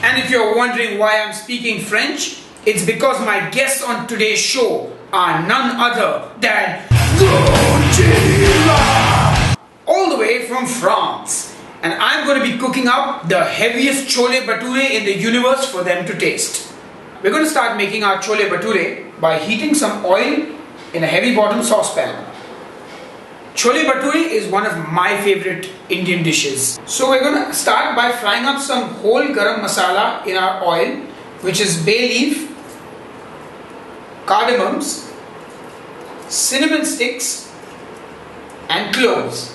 And if you're wondering why I'm speaking French, it's because my guests on today's show are none other than Gojira, all the way from France. And I'm going to be cooking up the heaviest chole bhature in the universe for them to taste. We're going to start making our chole bhature by heating some oil in a heavy bottom saucepan. Chole Bhature is one of my favorite Indian dishes. So we're going to start by frying up some whole garam masala in our oil, which is bay leaf, cardamoms, cinnamon sticks and cloves.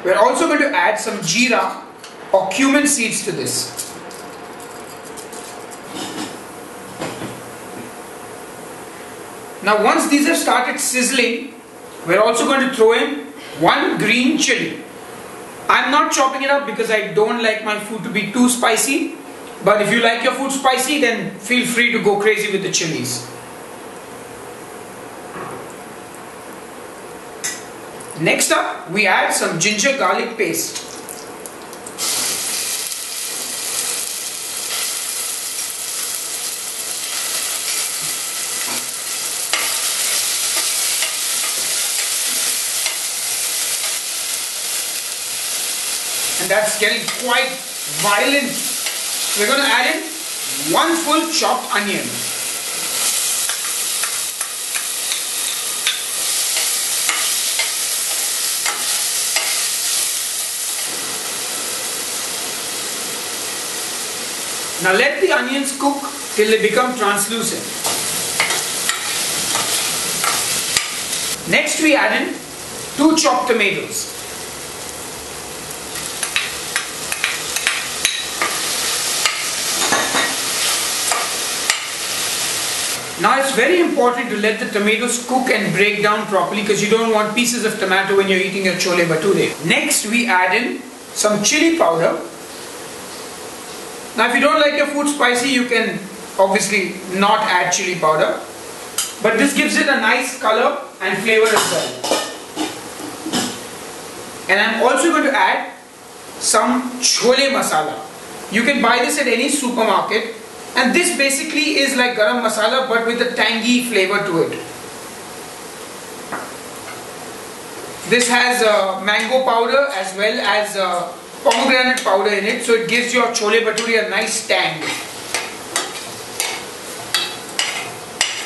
We're also going to add some jeera or cumin seeds to this. Now once these have started sizzling, we're also going to throw in one green chili. I'm not chopping it up because I don't like my food to be too spicy. But if you like your food spicy, then feel free to go crazy with the chilies. Next up, we add some ginger garlic paste. And that's getting quite violent. We're going to add in one full chopped onion. Now let the onions cook till they become translucent. Next we add in 2 chopped tomatoes. Now it's very important to let the tomatoes cook and break down properly because you don't want pieces of tomato when you're eating your chole bhature. Next we add in some chili powder. Now if you don't like your food spicy, you can obviously not add chili powder. But this gives it a nice color and flavor as well. And I'm also going to add some chole masala. You can buy this at any supermarket. And this basically is like garam masala but with a tangy flavor to it. This has mango powder as well as pomegranate powder in it, so it gives your chole bhature a nice tang.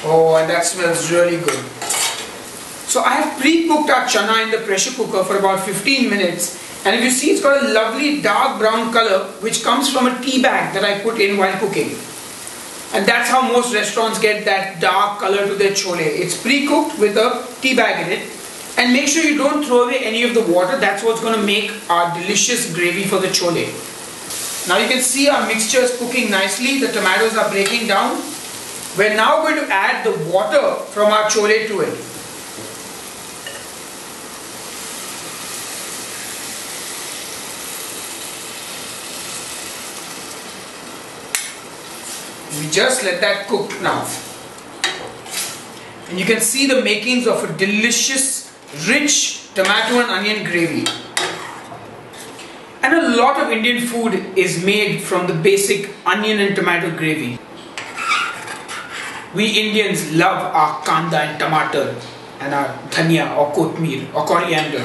Oh, and that smells really good. So I have pre-cooked our chana in the pressure cooker for about 15 minutes. And if you see, it's got a lovely dark brown color which comes from a tea bag that I put in while cooking. And that's how most restaurants get that dark color to their chole. It's pre-cooked with a tea bag in it. And make sure you don't throw away any of the water. That's what's going to make our delicious gravy for the chole. Now you can see our mixture is cooking nicely. The tomatoes are breaking down. We're now going to add the water from our chole to it. We just let that cook now. And you can see the makings of a delicious, rich tomato and onion gravy. And a lot of Indian food is made from the basic onion and tomato gravy. We Indians love our kanda and tomato and our dhania or kothmeer or coriander.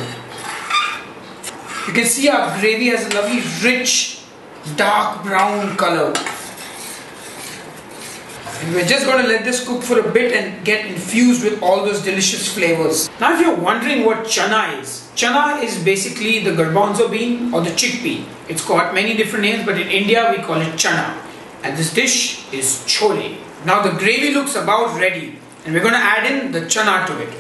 You can see our gravy has a lovely, rich, dark brown color. And we're just going to let this cook for a bit and get infused with all those delicious flavors. Now if you're wondering what chana is basically the garbanzo bean or the chickpea. It's got many different names, but in India we call it chana. And this dish is chole. Now the gravy looks about ready and we're going to add in the chana to it.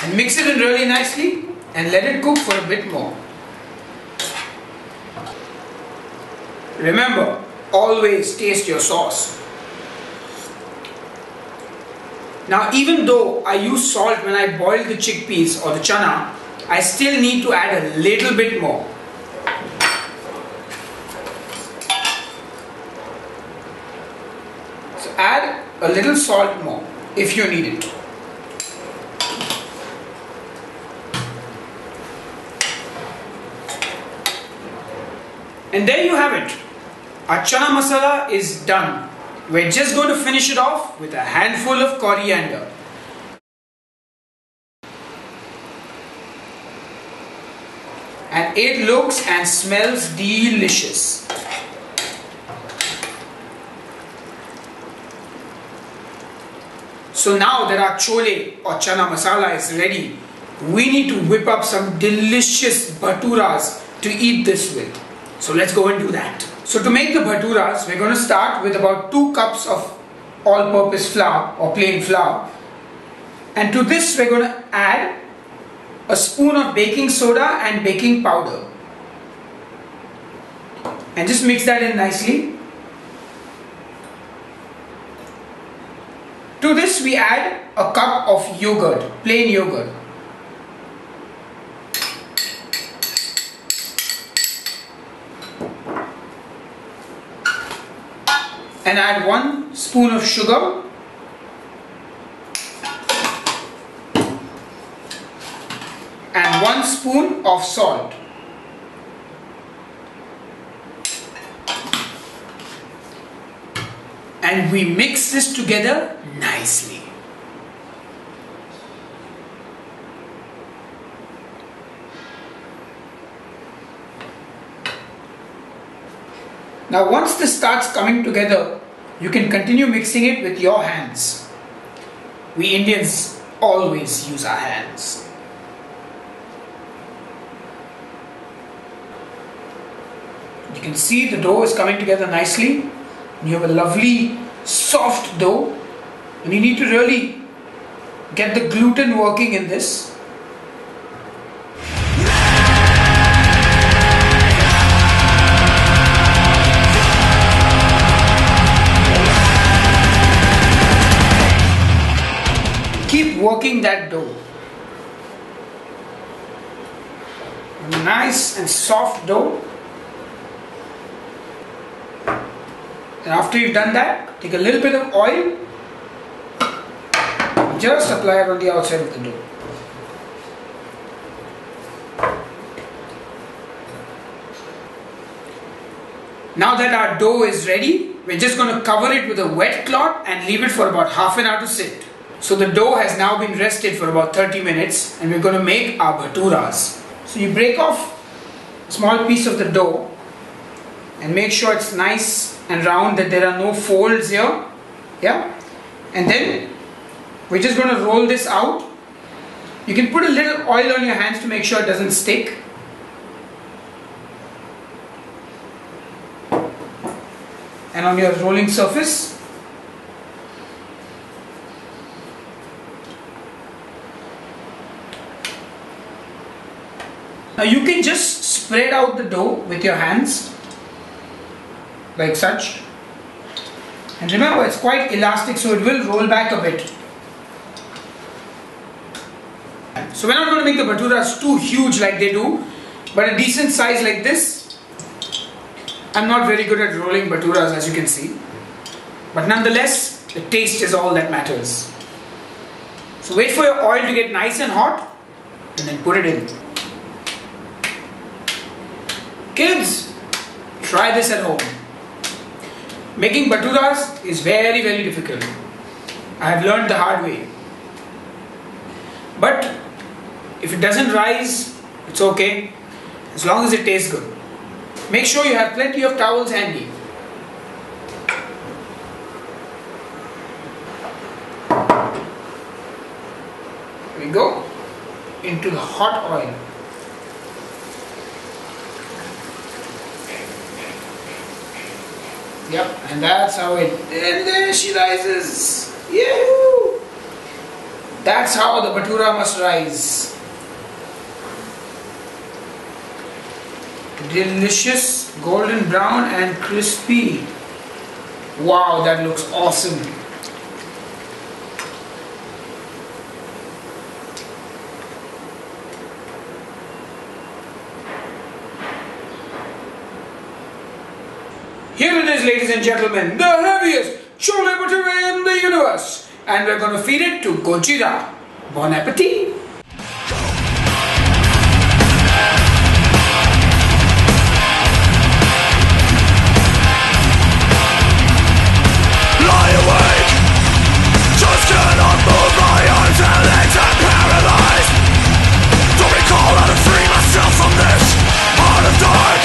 And mix it in really nicely and let it cook for a bit more. Remember, always taste your sauce. Now even though I use salt when I boil the chickpeas or the chana, I still need to add a little bit more. So add a little salt more. if you need it. And there you have it. Our chana masala is done. We're just going to finish it off with a handful of coriander. And it looks and smells delicious. So now that our chole or chana masala is ready, we need to whip up some delicious bhaturas to eat this with. So let's go and do that. So to make the bhaturas, we're going to start with about 2 cups of all-purpose flour or plain flour. And to this we're going to add a spoon of baking soda and baking powder. And just mix that in nicely. To this we add a cup of yogurt, plain yogurt. And add 1 spoon of sugar and 1 spoon of salt. And we mix this together nicely. Now once this starts coming together, you can continue mixing it with your hands. We Indians always use our hands. You can see the dough is coming together nicely. You have a lovely soft dough, and you need to really get the gluten working in this. Keep working that dough. A nice and soft dough. And after you've done that, take a little bit of oil, just apply it on the outside of the dough. Now that our dough is ready, we're just going to cover it with a wet cloth and leave it for about half an hour to sit. So the dough has now been rested for about 30 minutes and we're going to make our bhaturas. So you break off a small piece of the dough and make sure it's nice and round, that there are no folds here. Yeah, and then we're just going to roll this out. You can put a little oil on your hands to make sure it doesn't stick. And on your rolling surface. Now you can just spread out the dough with your hands like such, and remember it's quite elastic, so it will roll back a bit. So we're not going to make the bhaturas too huge like they do, but a decent size like this. I'm not very good at rolling bhaturas, as you can see, but nonetheless the taste is all that matters. So wait for your oil to get nice and hot and then put it in. Kids, try this at home. Making bhaturas is very, very difficult. I have learned the hard way. But if it doesn't rise, it's okay, as long as it tastes good. Make sure you have plenty of towels handy. Here we go, into the hot oil. Yep, and that's how it, and there she rises. Yahoo! That's how the bhatura must rise. Delicious, golden brown and crispy. Wow, that looks awesome. Here it is, ladies and gentlemen, the heaviest Chole Bhature in the universe. and we're going to feed it to Gojira. Bon appetit! Lie awake, just cannot move my arms and legs, I'm paralyzed. Don't recall how to free myself from this heart of dark.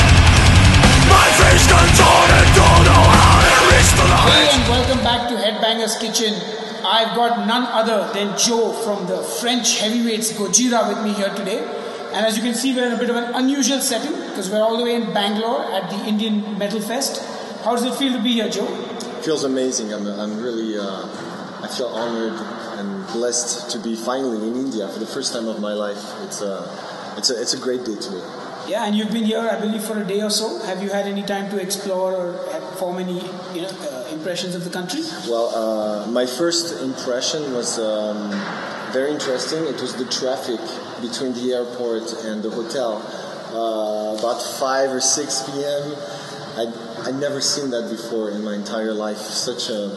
My face contorted, don't know how to reach the light. Hey, and welcome back to Headbanger's Kitchen. I've got none other than Joe from the French heavyweights Gojira with me here today. And as you can see, we're in a bit of an unusual setting because we're all the way in Bangalore at the Indian Metal Fest. How does it feel to be here, Joe? Feels amazing. I'm really, I feel honored and blessed to be finally in India for the first time of my life. It's a great day today. Yeah, and you've been here, I believe, for a day or so. Have you had any time to explore or form any impressions of the country? Well, my first impression was very interesting. It was the traffic between the airport and the hotel. About 5 or 6 p.m. I'd never seen that before in my entire life. Such a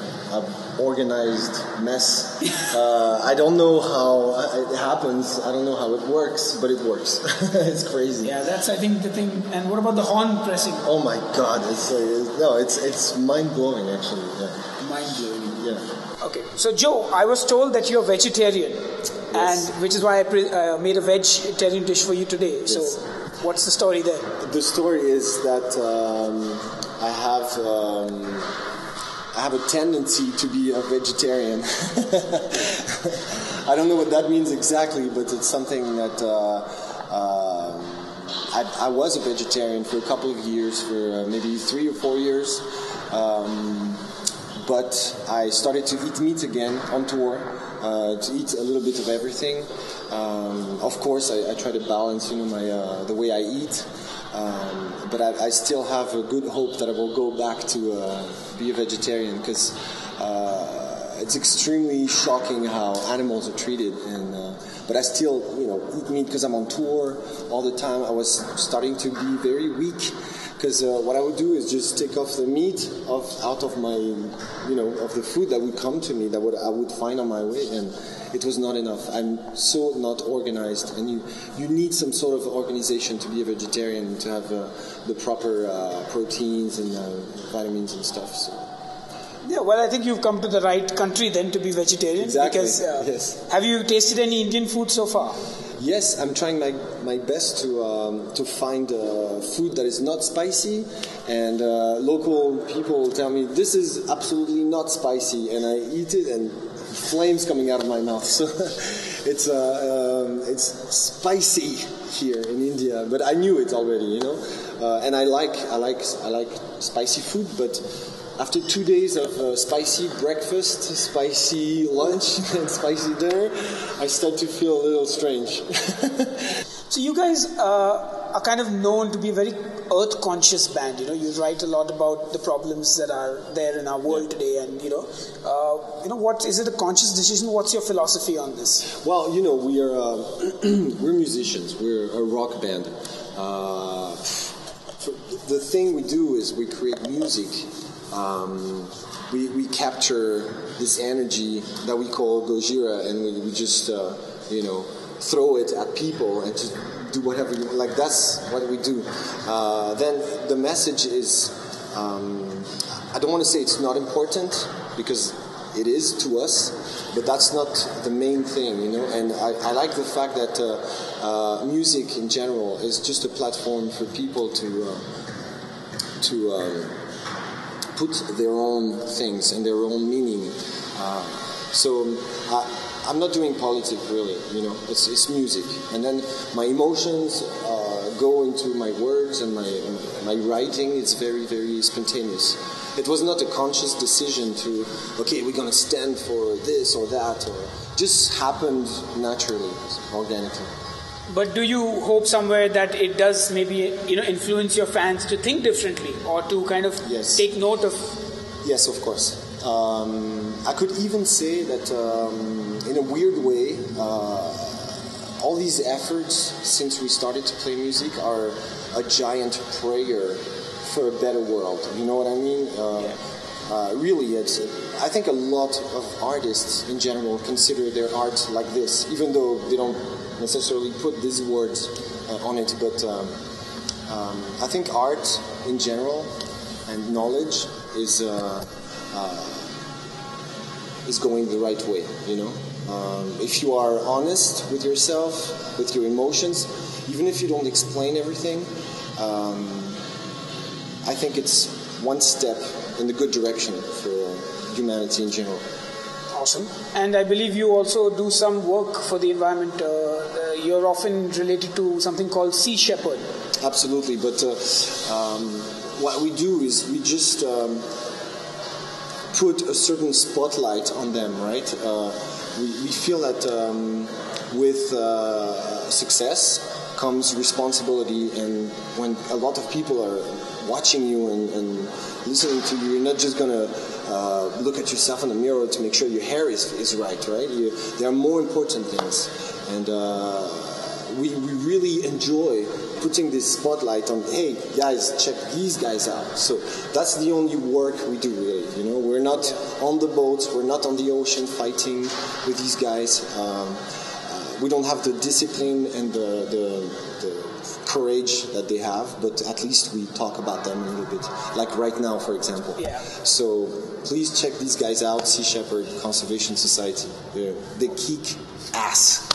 organized mess. I don't know how it happens. I don't know how it works, but it works. It's crazy. Yeah, that's I think the thing. And what about the horn pressing? Oh my God! It's mind blowing actually. Yeah. Mind blowing. Yeah. Okay, so Joe, I was told that you're vegetarian, Yes. and which is why I made a vegetarian dish for you today. Yes. So, what's the story there? The story is that I have a tendency to be a vegetarian. I don't know what that means exactly, but it's something that I was a vegetarian for a couple of years, for maybe 3 or 4 years. But I started to eat meat again on tour, to eat a little bit of everything. Of course, I try to balance, the way I eat. But I still have a good hope that I will go back to be a vegetarian, because it's extremely shocking how animals are treated. But I still, eat meat because I'm on tour all the time. I was starting to be very weak, because what I would do is just take off the meat out of my, of the food that would come to me, that I would find on my way, and it was not enough. I'm so not organized, and you need some sort of organization to be a vegetarian, to have the proper proteins and vitamins and stuff. So. Yeah, well, I think you've come to the right country then to be vegetarian. Exactly. Because, yes. Have you tasted any Indian food so far? Yes, I'm trying my best to find food that is not spicy, and local people tell me this is absolutely not spicy, and I eat it and flames coming out of my mouth. So it's spicy here in India, but I knew it already, and I like spicy food, but after 2 days of spicy breakfast, spicy lunch, and spicy dinner, I start to feel a little strange. So you guys are kind of known to be a very earth-conscious band. You write a lot about the problems that are there in our world today, and what is it? A conscious decision? What's your philosophy on this? Well, we are we're musicians. We're a rock band. The thing we do is we create music. We capture this energy that we call Gojira, and we just throw it at people and just do whatever you like. That's what we do. Then the message is, I don't want to say it's not important, because it is to us, but that's not the main thing, And I like the fact that music in general is just a platform for people to put their own things and their own meaning. So I'm not doing politics really, it's music. And then my emotions go into my words and my writing. It's very, very spontaneous. It was not a conscious decision to, okay, we're going to stand for this or that. Or just happened naturally, organically. But do you hope somewhere that it does maybe influence your fans to think differently, or to kind of take note of? Yes, of course. I could even say that in a weird way, all these efforts since we started to play music are a giant prayer for a better world. You know what I mean? Really, I think a lot of artists in general consider their art like this, even though they don't necessarily put these words on it. But I think art in general and knowledge is going the right way. You know, if you are honest with yourself, with your emotions, even if you don't explain everything, I think it's one step in the good direction for humanity in general. Awesome. And I believe you also do some work for the environment. You're often related to something called Sea Shepherd. Absolutely, but what we do is we just put a certain spotlight on them, right? We feel that with success comes responsibility, and when a lot of people are watching you and listening to you, you're not just going to look at yourself in the mirror to make sure your hair is right? There are more important things. And we really enjoy putting this spotlight on, hey, guys, check these guys out. So that's the only work we do, really. You know, we're not on the boats, we're not on the ocean fighting with these guys. We don't have the discipline and the courage that they have, but at least we talk about them a little bit, like right now, for example. Yeah. So please check these guys out, Sea Shepherd Conservation Society. They kick ass.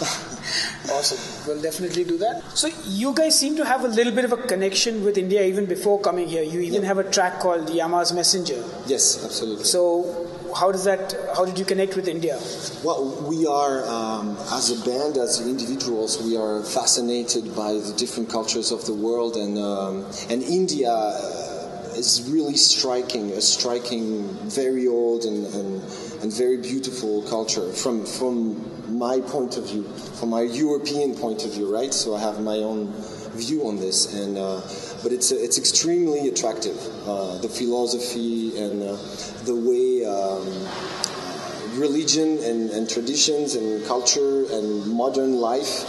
Awesome. We'll definitely do that. So you guys seem to have a little bit of a connection with India even before coming here. You even have a track called Yama's Messenger. Yes, absolutely. So how did you connect with India? Well, we are, as a band, as individuals, we are fascinated by the different cultures of the world, and India is really striking, very old and very beautiful culture from my point of view, from my European point of view, right? So I have my own view on this, and but it's extremely attractive. The philosophy and the way religion and traditions and culture and modern life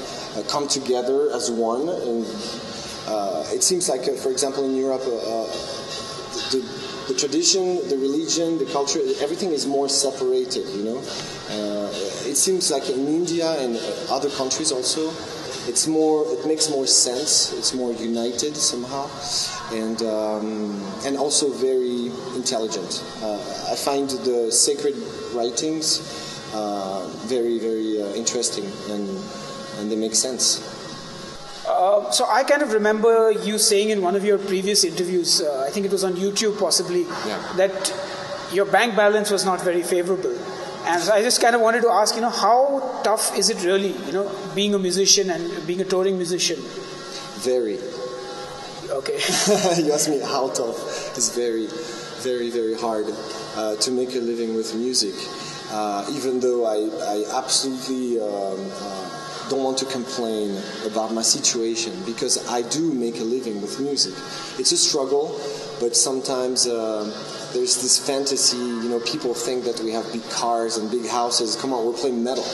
come together as one. And it seems like, for example, in Europe, the tradition, the religion, the culture, everything is more separated. You know, it seems like in India and other countries also, it makes more sense. It's more united somehow, and also very intelligent. I find the sacred writings very, very interesting, and they make sense. So I kind of remember you saying in one of your previous interviews, I think it was on YouTube possibly, that your bank balance was not very favorable. And so I just kind of wanted to ask, how tough is it really, being a musician and being a touring musician? Very. Okay. You asked me how tough. It's very, very, very hard to make a living with music. Even though I absolutely don't want to complain about my situation, because I do make a living with music. It's a struggle, but sometimes there's this fantasy, people think that we have big cars and big houses. Come on, we're playing metal,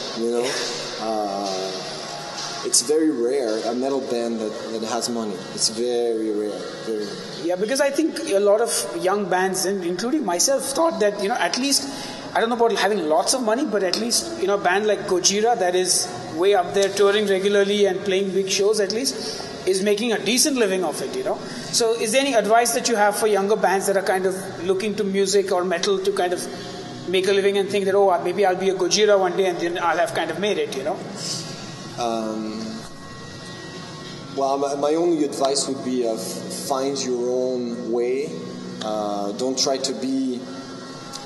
It's very rare, a metal band that has money. It's very rare, very rare. Yeah, because I think a lot of young bands, and including myself, thought that, at least, I don't know about having lots of money, but at least, a band like Gojira that is way up there touring regularly and playing big shows at least, is making a decent living of it, So is there any advice that you have for younger bands that are kind of looking to music or metal to kind of make a living and think that, maybe I'll be a Gojira one day and then I'll have kind of made it, Well, my only advice would be find your own way. Don't try to be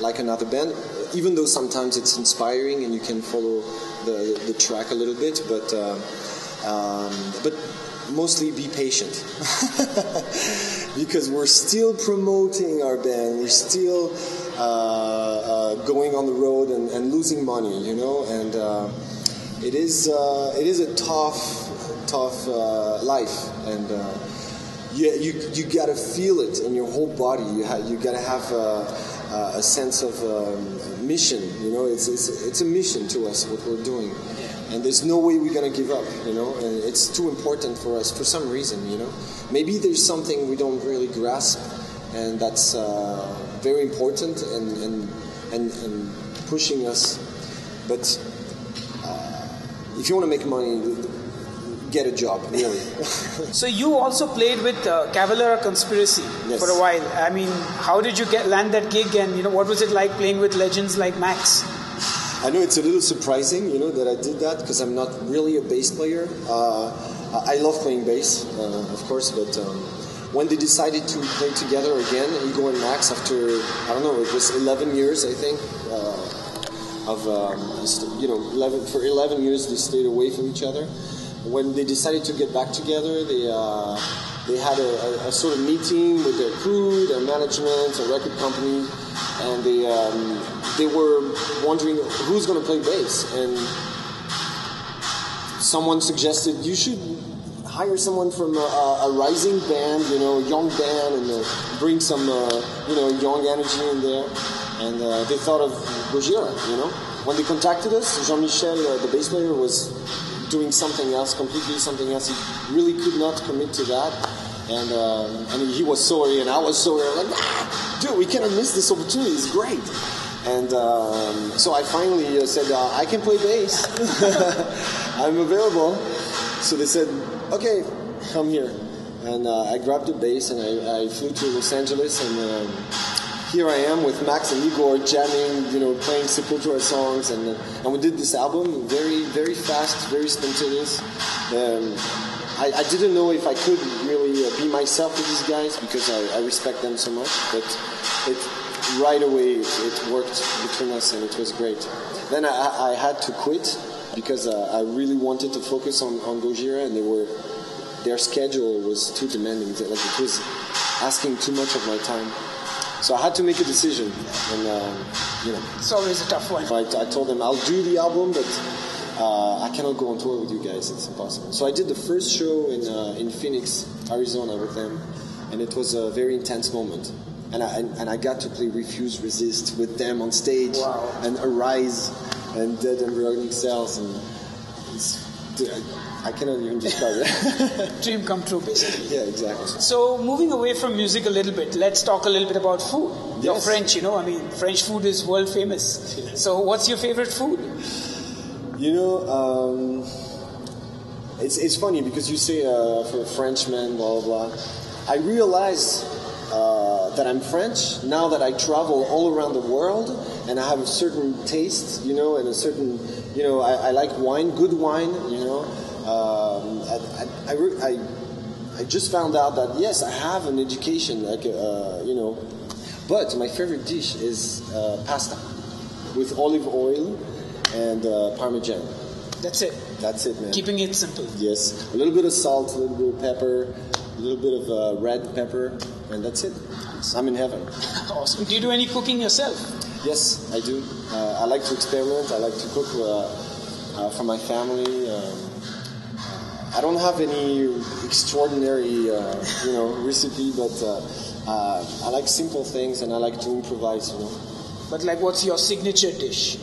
like another band, even though sometimes it's inspiring and you can follow the track a little bit, but mostly be patient. Because we're still promoting our band, we're still going on the road and losing money, and it is a tough life, and you gotta feel it in your whole body. You gotta have a sense of mission. It's a mission to us what we're doing, and there's no way we're gonna give up. And it's too important for us for some reason. Maybe there's something we don't really grasp, and that's very important and pushing us. But if you want to make money, get a job, really. So you also played with Cavalera Conspiracy for a while. I mean, how did you land that gig, and what was it like playing with legends like Max? I know it's a little surprising, that I did that, because I'm not really a bass player. I love playing bass, of course, but when they decided to play together again, Igor and Max, after, I don't know, it was 11 years, I think, for 11 years they stayed away from each other. When they decided to get back together, they had a sort of meeting with their crew, their management, a record company, and they were wondering who's going to play bass. And someone suggested you should hire someone from a rising band, a young band, and bring some, young energy in there. And they thought of Gojira, When they contacted us, Jean-Michel, the bass player, was doing something else, completely something else. He really could not commit to that. And he was sorry, and I was sorry. Like, dude, we cannot miss this opportunity. It's great. And so I finally said, I can play bass. I'm available. So they said, okay, come here. And I grabbed the bass and I flew to Los Angeles, and here I am with Max and Igor jamming, playing Sepultura songs, and we did this album very, very fast, very spontaneous. I didn't know if I could really be myself with these guys, because I respect them so much, but right away it worked between us, and it was great. Then I had to quit, because I really wanted to focus on Gojira, and their schedule was too demanding. It was asking too much of my time. So I had to make a decision, and it's always a tough one. I told them I'll do the album, but I cannot go on tour with you guys. It's impossible. So I did the first show in Phoenix, Arizona, with them, and it was a very intense moment. And I got to play Refuse Resist with them on stage, and Arise, and Dead Embryonic Cells, and I cannot even describe it. Dream come true, basically. Yeah, exactly. So, moving away from music a little bit, let's talk a little bit about food. Yes. You're French, French food is world famous. Yes. So, what's your favorite food? It's funny, because you say for a Frenchman, blah, blah, blah. I realize that I'm French now that I travel all around the world, and I have a certain taste, and a certain, I like wine, good wine, I just found out that, yes, I have an education, but my favorite dish is pasta with olive oil and Parmesan. That's it? That's it, man. Keeping it simple. Yes. A little bit of salt, a little bit of pepper, a little bit of red pepper, and that's it. I'm in heaven. Awesome. Do you do any cooking yourself? Yes, I do. I like to experiment. I like to cook for my family. I don't have any extraordinary, recipe, but I like simple things, and I like to improvise, But what's your signature dish?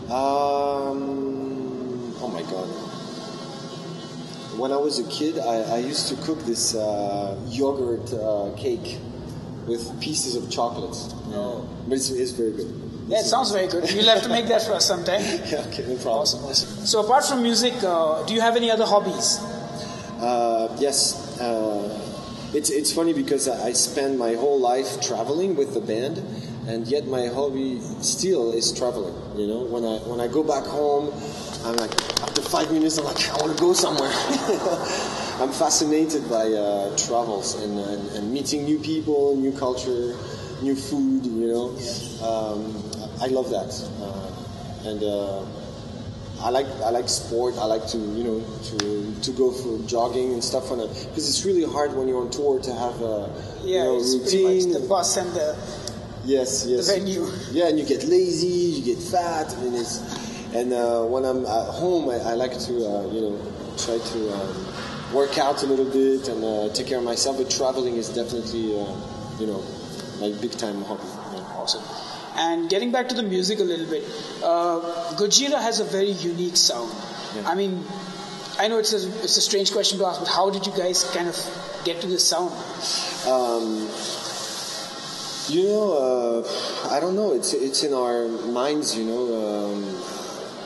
Oh my God. When I was a kid, I used to cook this yogurt cake with pieces of chocolate. Oh. But it's very good. Yeah, it sounds very good. You'll have to make that for us sometime. Yeah, okay, no problem. Awesome. So apart from music, do you have any other hobbies? Yes. It's funny, because I spend my whole life traveling with the band, and yet my hobby still is traveling. When I go back home, I'm like, after 5 minutes, I'm like, I want to go somewhere. I'm fascinated by travels and meeting new people, new culture, new food. I love that, and I like sport. I like to to go for jogging and stuff because it's really hard when you're on tour to have a routine. The bus and the the venue. Yeah, and you get lazy, you get fat. When I'm at home, I like to try to work out a little bit and take care of myself. But traveling is definitely my big time hobby. Yeah. Awesome. And getting back to the music a little bit, Gojira has a very unique sound. Yeah. I mean, I know it's a strange question to ask, but how did you guys kind of get to this sound? You know, I don't know. It's in our minds. You know,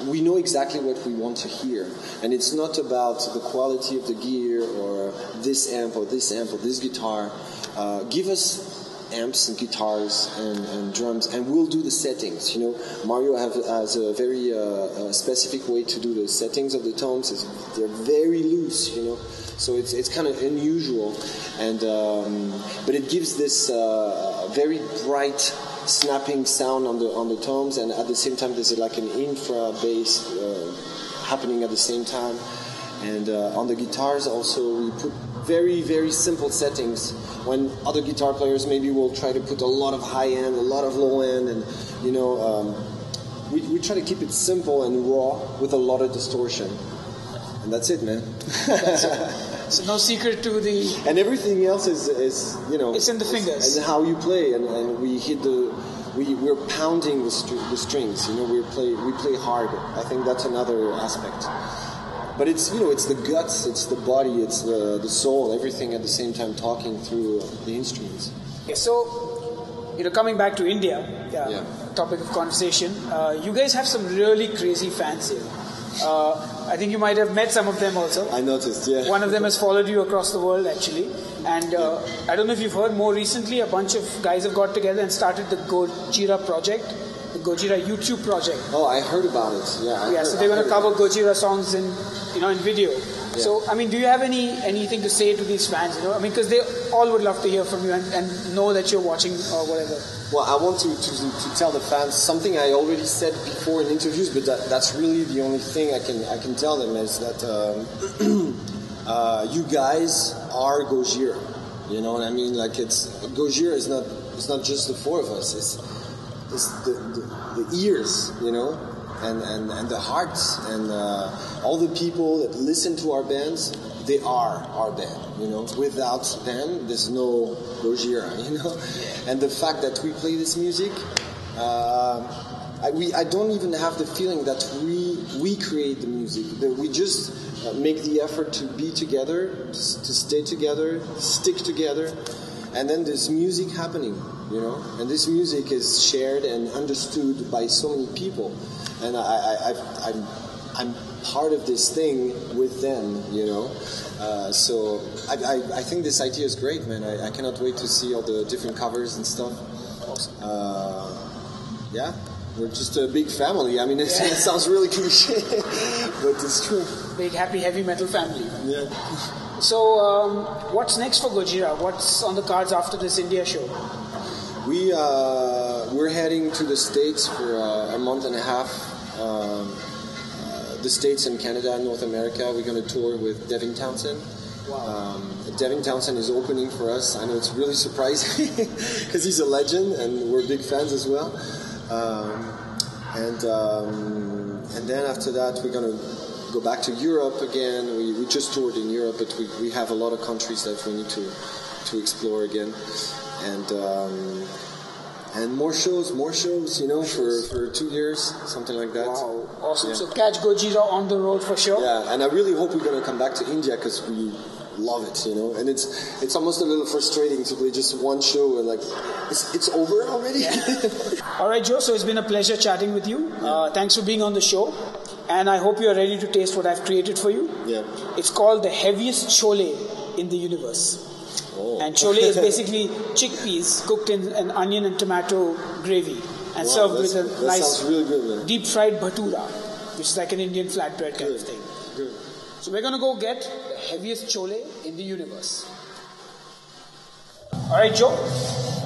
we know exactly what we want to hear, and it's not about the quality of the gear or this amp or this guitar. Give us amps and guitars and drums, and we'll do the settings. You know, Mario has a very specific way to do the settings of the tones. They're very loose, you know, so it's kind of unusual, and but it gives this very bright snapping sound on the tones, and at the same time there's like an infra bass happening at the same time, and on the guitars also we put very, very simple settings when other guitar players maybe will try to put a lot of high end, a lot of low end, and you know, we try to keep it simple and raw with a lot of distortion, and that's it, man. That's it. So no secret to the... And everything else is you know... It's in the fingers. And how you play, and we hit the... We're pounding the strings, you know, we play hard. I think that's another aspect. But it's, you know, it's the guts, it's the body, it's the soul, everything at the same time talking through the instruments. Yeah, so, you know, coming back to India, topic of conversation, you guys have some really crazy fans here. I think you might have met some of them also. I noticed, yeah. One of them has followed you across the world, actually. And I don't know if you've heard, more recently, a bunch of guys have got together and started the Gojira project, the Gojira YouTube project. Oh, I heard about it. Yeah. So they're going to cover Gojira songs in video. Yeah. So, I mean, do you have anything to say to these fans? You know, I mean, because they all would love to hear from you and know that you're watching or whatever. Well, I want to tell the fans something I already said before in interviews, but that's really the only thing I can tell them is that you guys are Gojira. You know what I mean? Like Gojira is not just the four of us. It's the ears, you know, and the hearts and all the people that listen to our bands. They are our band, you know. Without them, there's no Gojira, you know. And the fact that we play this music, I don't even have the feeling that we create the music. That we just make the effort to be together, to stay together, stick together, and then there's music happening, you know. And this music is shared and understood by so many people, and I'm part of this thing with them, you know. So I think this idea is great, man. I cannot wait to see all the different covers and stuff. Yeah, we're just a big family. I mean, it sounds really cliche, but it's true. Big, happy, heavy metal family. Yeah. So, what's next for Gojira? What's on the cards after this India show? We're heading to the States for a month and a half. The States and Canada and North America. We're going to tour with Devin Townsend. Wow. Devin Townsend is opening for us. I know it's really surprising because he's a legend and we're big fans as well. And then after that we're going to go back to Europe again. We just toured in Europe, but we have a lot of countries that we need to explore again. And more shows, you know, for 2 years, something like that. Wow, awesome. Yeah. So catch Gojira on the road for sure. Yeah, and I really hope we're going to come back to India because we love it, you know. And it's almost a little frustrating to play just one show and like, it's over already? Yeah. All right, Joe, so it's been a pleasure chatting with you. Thanks for being on the show. And I hope you're ready to taste what I've created for you. Yeah. It's called the heaviest chole in the universe. Oh. And chole is basically chickpeas cooked in an onion and tomato gravy and served with a nice really good, deep fried bhatura, which is like an Indian flatbread kind of thing. Good. So we're going to go get the heaviest chole in the universe. Alright, Joe,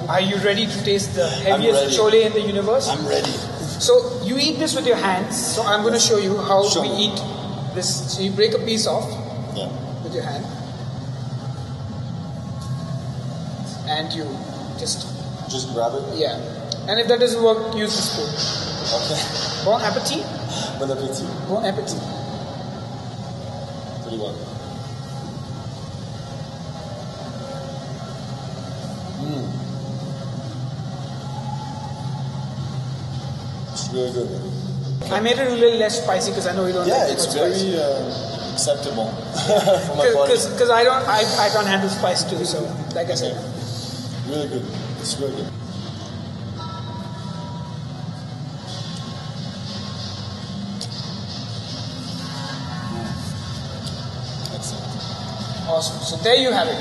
are you ready to taste the heaviest chole in the universe? I'm ready. So you eat this with your hands. So I'm going to show you how we eat this. So you break a piece off with your hand. And you just grab it? Yeah. And if that doesn't work, use the spoon. Okay. Bon appetit. Bon appetit. Bon appetit. Pretty well. It's really good. I made it a little less spicy because I know you don't like it. Yeah, it's very acceptable for my body. Because I can't handle spice too, so like I said. Really good. It's really good. Awesome. So there you have it.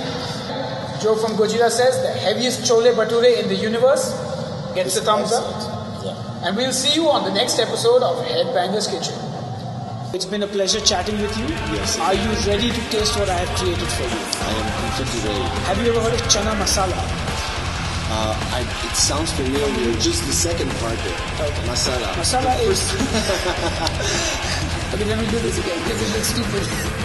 Joe from Gojira says the heaviest Chole Bhature in the universe gets a thumbs up. Yeah. And we'll see you on the next episode of Headbanger's Kitchen. It's been a pleasure chatting with you. Yes. Are you ready to taste what I have created for you? I am completely ready. Have you ever heard of chana masala? It sounds familiar, just the second part there. Okay. Masala. Masala is... Okay, let me do this again because it looks stupid.